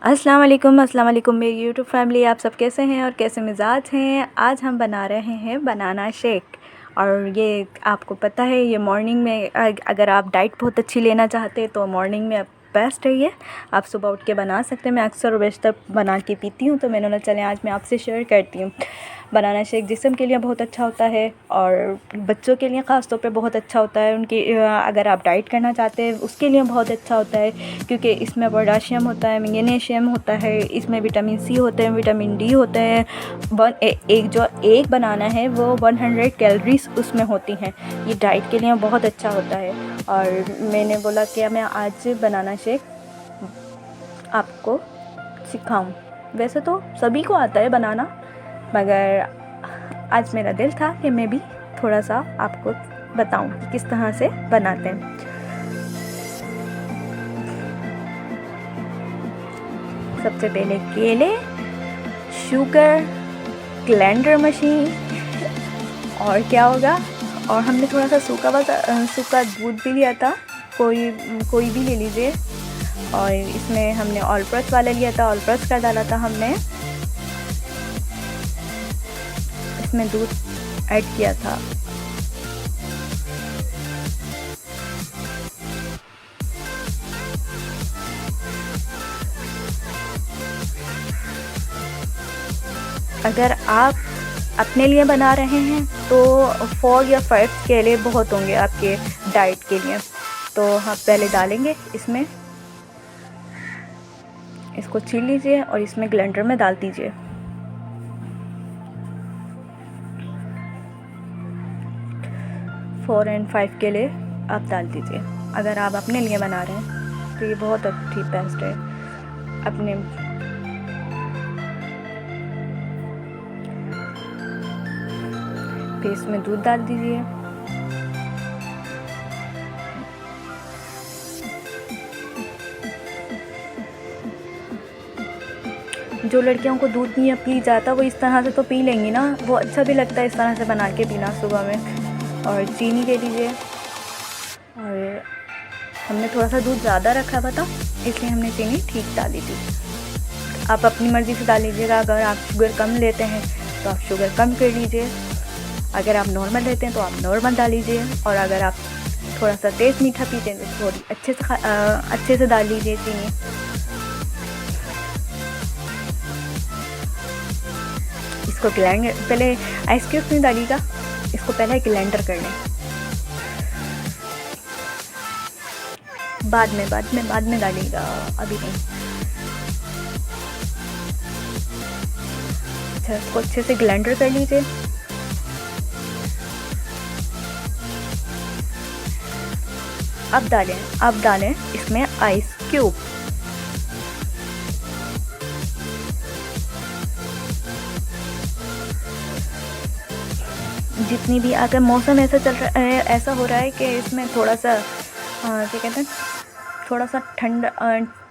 अस्सलाम वालेकुम मेरी यूट्यूब फैमिली। आप सब कैसे हैं और कैसे मिजाज हैं। आज हम बना रहे हैं बनाना शेक। और ये आपको पता है ये मॉर्निंग में अगर आप डाइट बहुत अच्छी लेना चाहते हैं तो मॉर्निंग में बेस्ट है। ये आप सुबह उठ के बना सकते हैं। मैं अक्सर और बेशतर बना के पीती हूँ, तो मैंने बोला चलें आज मैं आपसे शेयर करती हूँ। बनाना शेक जिस्म के लिए बहुत अच्छा होता है और बच्चों के लिए ख़ास तौर पे बहुत अच्छा होता है। उनकी अगर आप डाइट करना चाहते हैं उसके लिए बहुत अच्छा होता है, क्योंकि इसमें पोटाशियम होता है, मैग्नीशियम होता है, इसमें विटामिन सी होते हैं, विटामिन डी होते हैं। एक बनाना है वो 100 कैलोरीज उसमें होती हैं। ये डाइट के लिए बहुत अच्छा होता है। और मैंने बोला कि मैं आज बनाना शेक आपको सिखाऊं। वैसे तो सभी को आता है बनाना, मगर आज मेरा दिल था कि मैं भी थोड़ा सा आपको बताऊं कि किस तरह से बनाते हैं। सबसे पहले केले, शुगर, ब्लेंडर मशीन और क्या होगा, और हमने थोड़ा सा सूखा दूध भी लिया था। कोई भी ले लीजिए। और इसमें हमने ऑल प्रेस वाला लिया था, ऑल प्रेस का डाला था हमने। इसमें दूध ऐड किया था। अगर आप अपने लिए बना रहे हैं तो 4 या 5 केले बहुत होंगे आपके डाइट के लिए। तो हम पहले डालेंगे इसमें, इसको छील लीजिए और इसमें ग्राइंडर में डाल दीजिए। फोर एंड 5 केले आप डाल दीजिए। अगर आप अपने लिए बना रहे हैं तो ये बहुत अच्छी बेस्ट है। अपने फिर इसमें दूध डाल दीजिए। जो लड़कियों को दूध नहीं पी जाता वो इस तरह से तो पी लेंगी ना, वो अच्छा भी लगता है इस तरह से बना के पीना सुबह में। और चीनी दे दीजिए। और हमने थोड़ा सा दूध ज़्यादा रखा हुआ था इसलिए हमने चीनी ठीक डाली थी। आप अपनी मर्ज़ी से डाल लीजिएगा। अगर आप शुगर कम लेते हैं तो आप शुगर कम कर लीजिए। अगर आप नॉर्मल लेते हैं तो आप नॉर्मल डाल लीजिए। और अगर आप थोड़ा सा तेज़ मीठा पीते हैं तो थोड़ी अच्छे से डाल लीजिए चीनी। इसको ग्राइंड, पहले आइस क्यूब्स नहीं डालिएगा, इसको पहले ग्राइंडर कर लें। बाद में डालिएगा, अभी नहीं। अच्छा, इसको अच्छे से ग्राइंडर कर लीजिए। अब डालें इसमें आइस क्यूब। जितनी भी, अगर मौसम ऐसा चल रहा है, ऐसा हो रहा है कि इसमें थोड़ा सा क्या कहते हैं, थोड़ा सा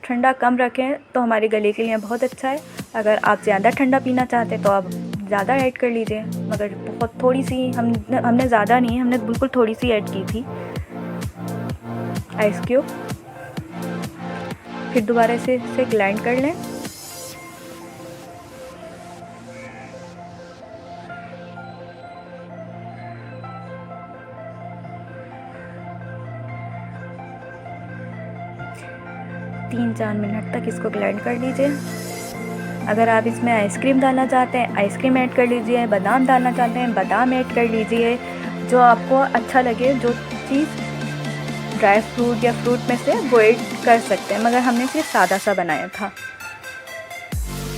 ठंडा कम रखें तो हमारे गले के लिए बहुत अच्छा है। अगर आप ज़्यादा ठंडा पीना चाहते तो आप ज़्यादा ऐड कर लीजिए, मगर बहुत थोड़ी सी हमने ज़्यादा नहीं, हमने बिल्कुल थोड़ी सी ऐड की थी आइस क्यूब। फिर दोबारा से ग्राइंड कर लें। तीन 4 मिनट तक इसको ग्राइंड कर लीजिए। अगर आप इसमें आइसक्रीम डालना चाहते हैं आइसक्रीम ऐड कर लीजिए, बादाम डालना चाहते हैं बादाम ऐड कर लीजिए। जो आपको अच्छा लगे, जो चीज़ ड्राई फ्रूट या फ्रूट में से वो ऐड कर सकते हैं, मगर हमने सिर्फ सादा सा बनाया था।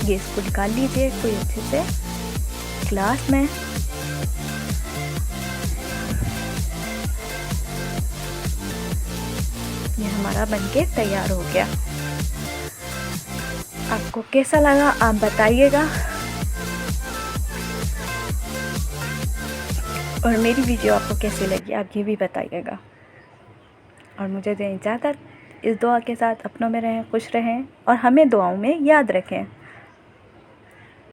ये इसको निकाल लीजिए कोई अच्छे से ग्लास में। ये हमारा बनके तैयार हो गया। आपको कैसा लगा आप बताइएगा, और मेरी वीडियो आपको कैसी लगी आप ये भी बताइएगा। और मुझे दें इजाज़त। इस दुआ के साथ अपनों में रहें, खुश रहें और हमें दुआओं में याद रखें।